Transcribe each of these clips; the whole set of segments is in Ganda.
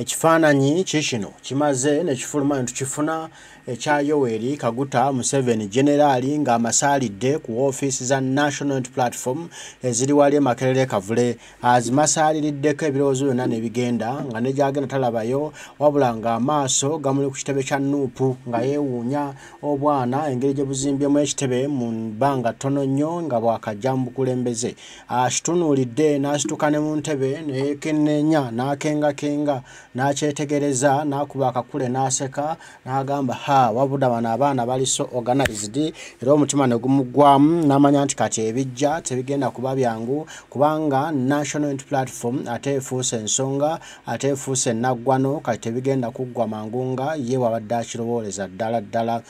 Ekifananyi kikino kimaze nekifuluma ntukifuna ekya Yoweri Kaguta Museveni generali nga amasalidde ku office za National Unity Platform eziri wali Makerere Kavule azimasaliddeko ebirowoozo byonna ne bigenda nga ne gyagenda talabayo wabula nga amaaso gamuli ku kitebe kya Nup nga yeewuunya obwana engeri gye buzimbyemu ekitebe mu bbanga ttono nnyo nga bwakajja mu bukulembeze akitunuulidde n'asituka ne mu ntebe ne yeekennenya n'akengakenga n'akyetegereza n'akuba akakule n'aseka n'agamba wabudde bano abaana bali so organized era omutima ne gumugwamu n'amanya nti kati ebijja tebigenda kuba byangu kubanga National Unity Platform ate efuuse ensonga ate efuuse naggwano kati tebigenda kuggwa mangu nga ye wabadde akirowooleza ddala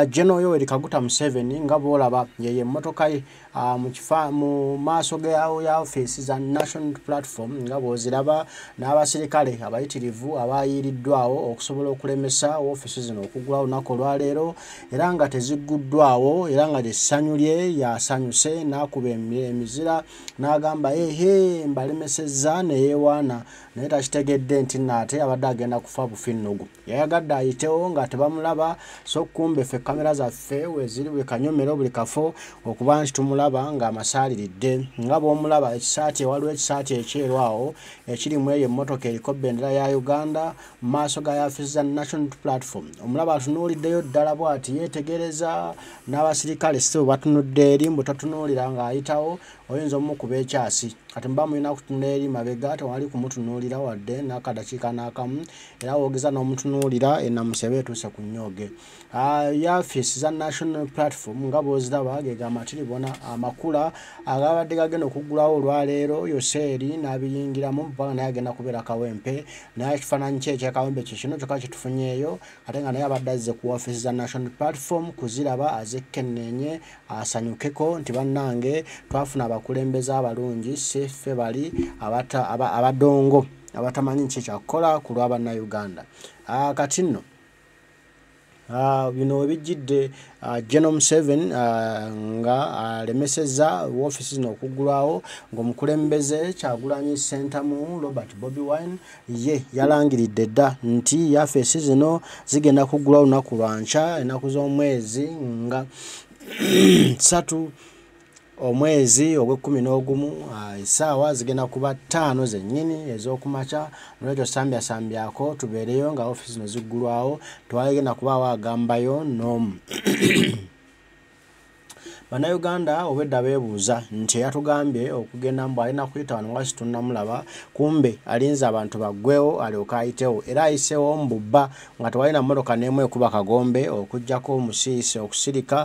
General Yoweri Kaguta Museveni nga boolaba yeye emmotoka ye mu maaso ya office za National Unity Platform nga bw'oziraba n'abasirikale abayitirivu abaayiriddwawo okusobola okulemesa office zino okuggulawo olunaku olwaleero era nga tezigguddwawo era nga essanyu lye yasanyuse n'akuba emizira n'agamba mbalemesezza ne yeewaana naye takitegedde nti naate abadde agenda kufa bufinnugu yayagadde ayitewo nga tebamulaba so kumbe ffe kamera zaffe weziri buli kanyomero buli kafo okuba nti tumulaba nga amasaliridde nga bw'omulaba ekisaati waliwo ekisaati ekyeru awo ekirimu eyo emmotoka eriko bbendera ya Uganda mu maaso ga yafisi za National Platform omulaba atunuuliddeyo ddala bw'ati yeetegereza n'abasirikale si batunudde eri mbu tatunuulira ng'ayitawo oyinza omukuba ekyasi kati mba mulina kutunula eri mabega tewali kumutunuulira wadde n'akadakiika n'akamu era woogeza n'omutunuulira ennamusebe etuuse ku nnyoge yafisi za National Platform nga bw'oziraba ge gamatiribona amakula agabadde gagenda okuggulawo olwaleero yoseeri n'abiyingiramu mpaka naye agenda kubeera kawempe naye ekifaananyi kye ekyakawempe kikino kyokka kitufunyeeyo ate nga naye abadde azze ku office za National Platform kuziraba azekenneenye asanyukeko nti bannange twafuna abakulembeze abalungi siffe bali abadongo abatamanyi ki kyakukola ku lw'Abannayuganda kati nno bino ebijjidde General Museveni nga alemesezza office zino okuggulwawo ng'omukulembeze Kyagulanyi Ssentamu Robert Bobi Wine ye yalangiridde dda nti yafeesi zino zigenda kuggulwawo olunaku lwa nkya ennaku z'omwezi nga 3 omwezi ogw'e11 essaawa zigenda kuba 5 zennyini ez'okumakya nolwekyo sambyako tubeereyo nga office zino ziggulwawo twagenda kubaawo agambayo n'omu Bannayuganda obwedda beebuuza nti yatugambye okugenda mbu alina kuyita wano nga situnnamulaba kumbe alinze abantu baggwewo alyoka ayitewo era ayisewo mbubba nga tewalina mmotoka n'emu ekuba kagombe okuggyako omusiisi okusirika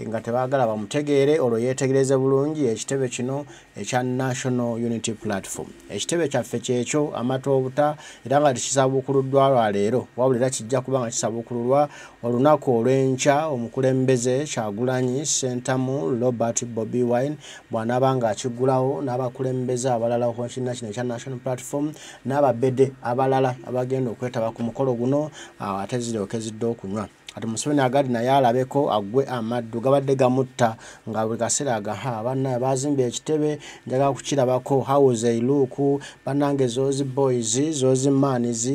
nga tebaagala bamutegeere olwo yeetegereze bulungi ekitebe kino ekya National Unity Platform ekitebe kyaffe kyekyo amatoobuta era nga tekisabuukuluddwa lwaleero wabula era kijja kuba nga kisabuukululwa olunaku olw'enkya omukulembeze Kyagulanyi Ssentamu Robert Bobi Wine bw'anaaba nga akiggulawo n'abakulembeze abalala okukina kino ekya National Platform n'ababede abalala abagenda okwetaba ku mukolo guno ate ziryoke zidde okunywa kati Museveni agadi naye alabeko agwe amaddu gabadde gamutta nga buli kaseera abannaye bazimbye ekitebe njagala kukirabako how they look bannange those boys those manis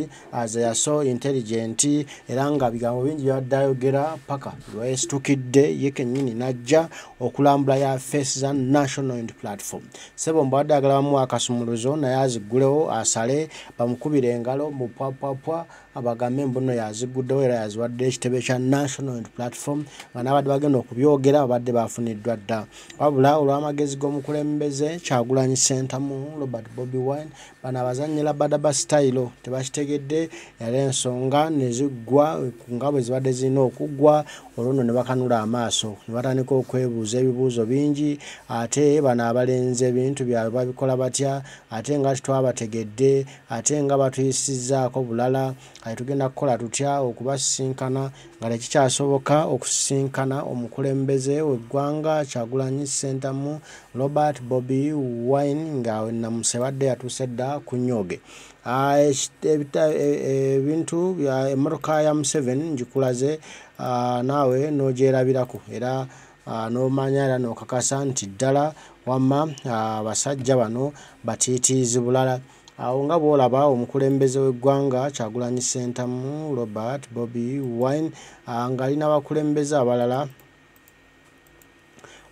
they are so intelligent era nga bigambo bingi byabadde ayogera paka lwesitukidde ye kennyini najja okulambula ya face za National Unity Platform sebo mbadde agala bamu akasumuluzo naye aziggulewo asale bamukubire engalo mu pwapwapwa abagambe mbuno yaziguddewo era yaziwadde ekitebe kya National Unity Platform nga n'abadde bagenda okubyogera babadde bafuniddwa dda wabula olw'amagezi g'omukulembeze Kyagulanyi Ssentamu Robert Bobi Wine bano abazannyira badaba style tebakitegedde yali ensonga ne ziggwa nga bwe zibadde zirina okuggwa olwo ne bakanula amaaso ne batandika okwebuuza ebibuuzo bingi ate bano abalenze ebintu byabwe babikola batya ate nga titwabategedde ate nga batuyisizzaako bulala tugenda kukola tutya okubasinkana nga tekikyasoboka okusisinkana omukulembeze w'eggwanga Kyagulanyi Ssentamu Robert Bobi Wine nga namusebadde yatuuse dda ku nnyoge ebintu emmotoka ya Museveni ngikulaze naawe n'ogyerabirako era n'omanya era n'okakasa nti ddala wamma abasajja bano batiitiizi bulala awo nga bw'olaba omukulembeze w'eggwanga Kyagulanyi Ssentamu Robert Bobi Wine ng'ali n'abakulembeze abalala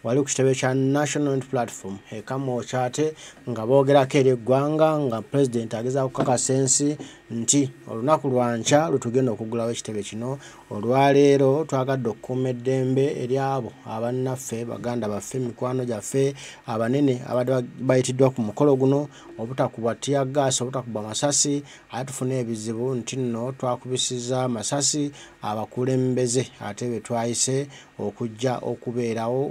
wali ku kitebe kya National Unity Platform ekamokyate nga boogerako eri eggwanga nga President agezaako kukakasa ensi nti olunaku lwanca lutugenda okugulawo ekitebe kino. Olwaleero twagadde okukuuma eddembe eri abo abannaffe baganda baffe mikwano gyaffe abanene abadde bayitiddwa ku mukolo guno obutakubwa tiyagaasi obutakubwa masasi ate tufune ebizibu nti nno twakubisiza amasasi abakulembeze ate be twayise okujja okubeerawo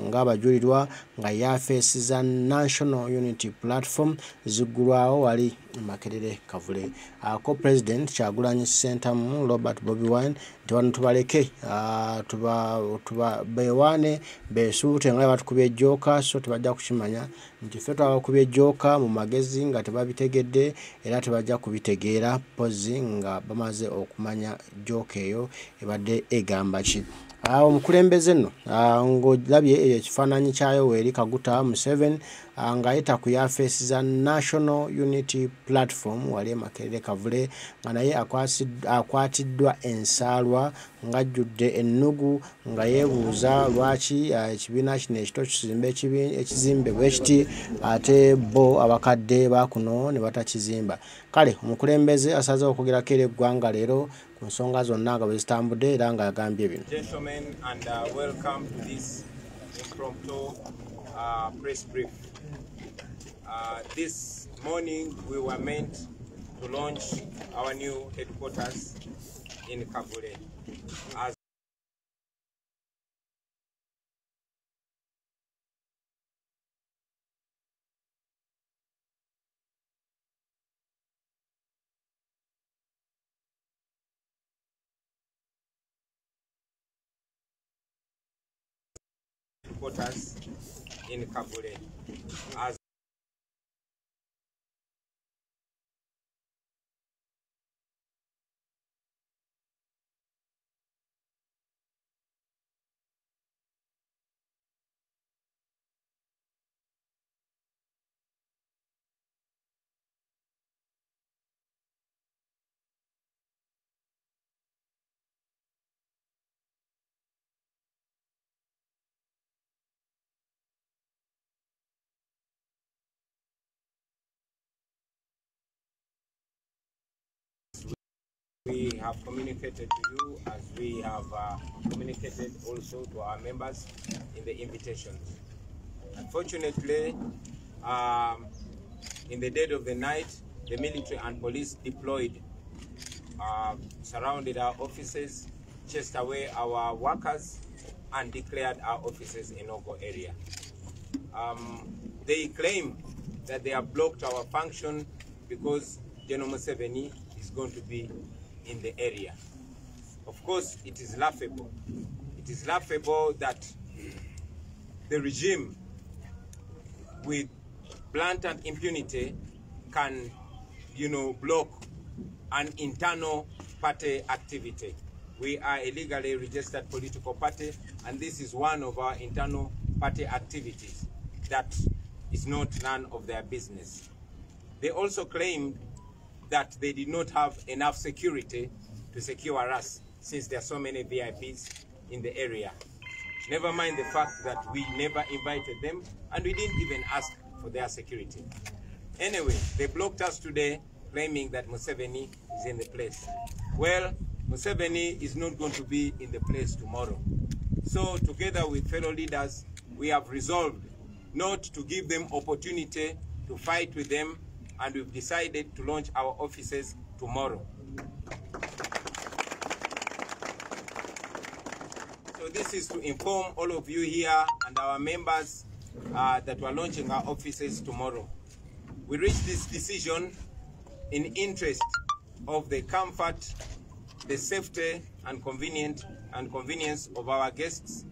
ng'abajulirwa nga yafeesi za National Unity Platform ziggulwawo wali Makerere Kavule. Ko President Kyagulanyi Ssentamu Robert Bobi Wine nti wano tubaleke beewaane beesuute nga batukubye ejjooka so tebajja kukimanya nti ffe twabakubye ejjooka mu magezi nga tebabitegedde era tebajja kubitegeera pozzi nga bamaze okumanya jjooka eyo ebadde egamba ki. Omukulembeze nno ng'olabye ekifaananyi kyayo weeri Kaguta Museveni ng'ayita ku yafeesi za National Unity Platform wali Makerere Kavule nga naye akwatiddwa ensaalwa ng'ajjudde ennugu nga yeebuuza lwaki ekibiina kino ekito kisimbe ekizimbe bwe kiti ate bo abakadde bakuno ne batakizimba. Kale omukulembeze asazeewo okwogerako eri eggwanga leero ku nsonga zonna nga bwe zitambudde era nga yagambye bino. Gentlemen, and welcome to this impromptu press brief. This morning we were meant to launch our new headquarters in Kavule. As headquarters in Kavule. As we have communicated to you, as we have communicated also to our members in the invitations. Unfortunately, in the dead of the night, the military and police deployed, surrounded our offices, chased away our workers, and declared our offices in Ogo area. They claim that they have blocked our function because General Museveni is going to be in the area. Of course, it is laughable. It is laughable that the regime, with blatant impunity, can, block an internal party activity. We are a legally registered political party, and this is one of our internal party activities that is not none of their business. They also claimed that they did not have enough security to secure us, since there are so many VIPs in the area. Never mind the fact that we never invited them and we didn't even ask for their security. Anyway, they blocked us today, claiming that Museveni is in the place. Well, Museveni is not going to be in the place tomorrow. So together with fellow leaders, we have resolved not to give them opportunity to fight with them, and we've decided to launch our offices tomorrow. So this is to inform all of you here and our members that we're launching our offices tomorrow. We reached this decision in interest of the comfort, the safety and convenience of our guests.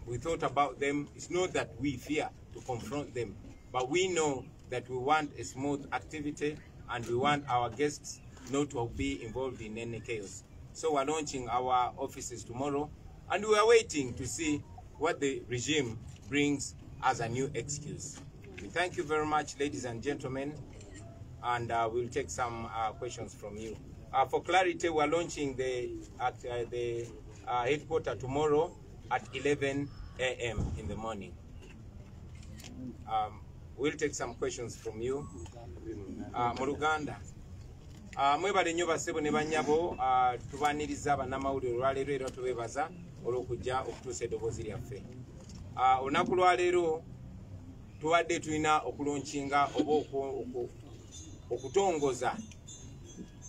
We thought about them. It's not that we fear to confront them, but we know that we want a smooth activity and we want our guests not to be involved in any chaos. So we're launching our offices tomorrow, and we are waiting to see what the regime brings as a new excuse. We thank you very much, ladies and gentlemen. and we'll take some questions from you. For clarity, we're launching the headquarters tomorrow at 11 a.m. in the morning. We'll take some questions from you. Muluganda. Mwebale nnyo basebo ne banyabo tubaniriza bannamawulire olwaleero era tubeebaza olw'okujja okutuusa eddoboozi lyaffe. Olunaku lwaleero tubadde tulina okulonkinga oba okutongoza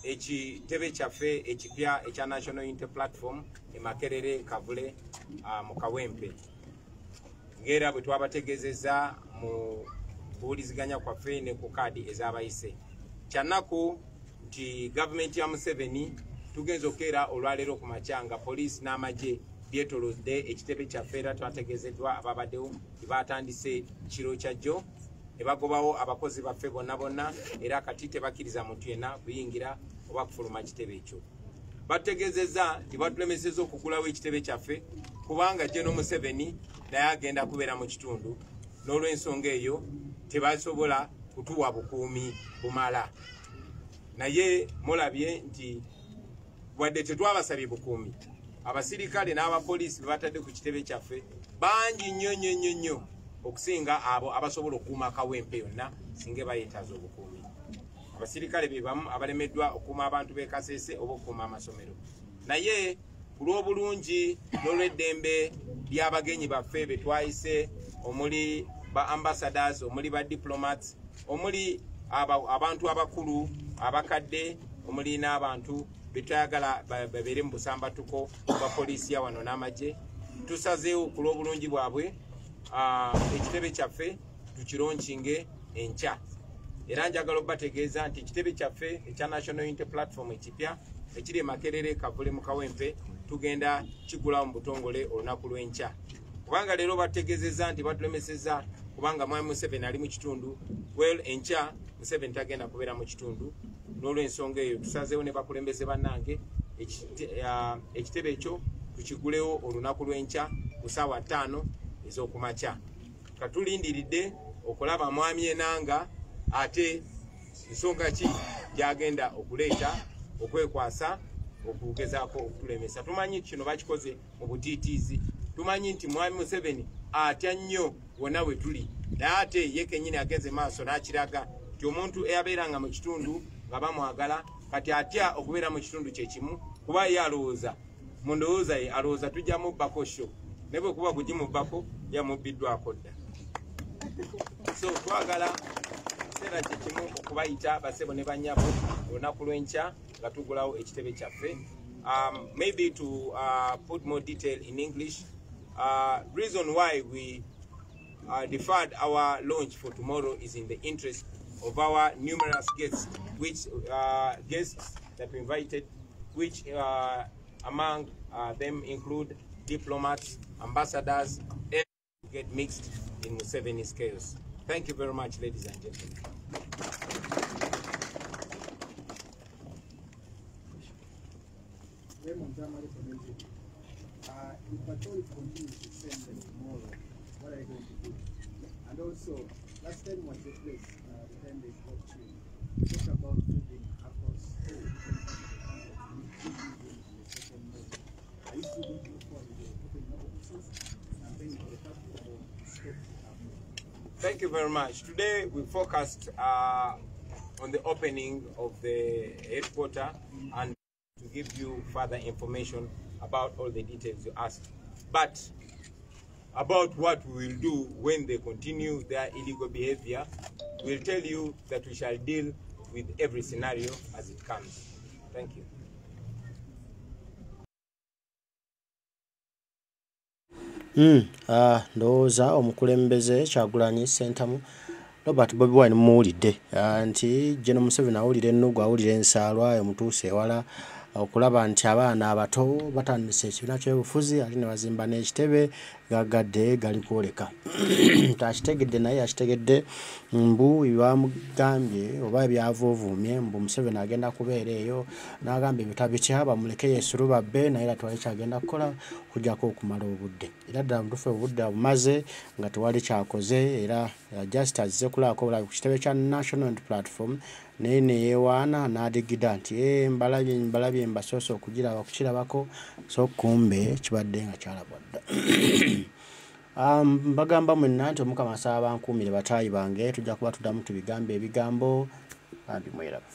ekitebe kyaffe ekipya ekya National Unity Platform e Makerere Kavule mu Kawempe. Ng'era bwe twabategeezezza mu kuwuliziganya kwaffe ne ku kaadi ez'abayise. Kyannaku nti gavumenti ya Museveni tugenza okukeera olwaleero ku makyanga poliisi n'amagye byetolodde ekitebe kyaffe era twategeezeddwa ababaddewo batandise kiro kyajjo ne bagobawo abakozi baffe bonna era kati tebakkiriza muntu yenna kuyingira oba kufuluma kitebe ekyo. Bategeezezza nti batulemesezza okugulawo ekitebe kyaffe kubanga General Museveni naye agenda kubeera mu kitundu n'olw'ensonga eyo tebasobola kutuwa bukuumi bumala. Naye mulabye nti wadde tetwabasabye bukuumi abasirikale n'abapoliisi batadde ku kitebe kyaffe bangi nnyo okusinga abo abasobola okukuuma Kawempe yonna singa bayeetaaza obukuumi. Abasirikale be bamu abalemeddwa okukuuma abantu b'e Kasese oba okukuuma amasomero. Naye ku lw'obulungi n'olw'eddembe ly'abagenyi baffe be twayise omuli ba ambassadors, omuli ba diplomats, omuli abantu abakulu abakadde, omuli n'abantu betayagala babeere mu busambatuko bwa poliisi ya wano n'amagye, tusazeewo ku lw'obulungi bwabwe ekitebe kyaffe tukironkinge enkya. Era njagala okubategeeza nti ekitebe kyaffe ekya National Unity Platform ekipya ekiri e Makerere Kavule mu Kawempe tugenda kigulawo mu butongole olunaku lw'enkya. Kubanga leero bategeezezza nti batulemesezza kubanga Mwami Museveni ali mu kitundu, well enkya Museveni tagenda kubeera mu kitundu. N'olw'ensonga eyo tusazeewo ne bakulembeze bannange ekitebe ekyo tukigulewo olunaku lw'enkya ku ssaawa 5 ez'okumakya. Katulindiridde okulaba mwami enanga ate nsonga ki gy'agenda okuleeta okwekwasa okugezaako okutulemesa. Tumanyi kino bakikoze mu butiitiizi. Tumanyi nti Mwami Museveni atya nnyo wonna we tuli, naye ate ye kennyini agenze maaso n'akiraga nti omuntu eyabeeranga mu kitundu nga bamwagala kati atya okubeera mu kitundu kye kimu kuba ye alowooza mu ndowooza ye alowooza tujja mubbako sho ne bwe kuba kugimubbako yamubbiddwako dda. So twagala kiseera kye kimu okubayita basebo ne bannyabo olunaku lw'enkya nga tugulawo ekitebe kyaffe. Maybe to put more detail in English, reason why we deferred our launch for tomorrow is in the interest of our numerous guests, which guests that we invited, which among them include diplomats, ambassadors, and get mixed in Museveni's chaos. Thank you very much, ladies and gentlemen. If Patrol continues to send them tomorrow, what are you going to do? And also, last time was the place, the time they got you talk about moving across the second mode. Are you still going to look for the opening of offices and then the capital stop? Thank you very much. Today we focused on the opening of the headquarters and to give you further information about all the details you asked. But about what we will do when they continue their illegal behavior, we'll tell you that we shall deal with every scenario as it comes. Thank you. Ndowooza omukulembeze Kyagulanyi Ssentamu Robert Bobi Wine muwulidde nti General Museveni awulira ennugu awulira ensaalwa emutuuse ewala okulaba nti abaana abato batandise ekibiina ky'obufuzi ate ne bazimba n'ekitebe gagadde Galikwoleka. Takitegedde naye akitegedde mbu bamugambye oba byavoovuumye mbu Museveni agenda kubeera eyo n'agamba ebitabitya bamuleke yeesuluba bbe naye era tewali kyagenda kukola kujjako okumala obudde. Era ddala mutuufu obudde bumaze nga tewali kyakoze era just azze kulaako obulabi ku kitebe kya National Unity Platform naye neyewaana n'adigida nti mbalabye mbasoose okukirabako so kumbe kibadde nga kyalabwa dda. Mbagamba mwenna nti Omukama asaba bankuumire bataayi bange, tujja kuba tuddamu tubigambe ebigambo andi mweraba.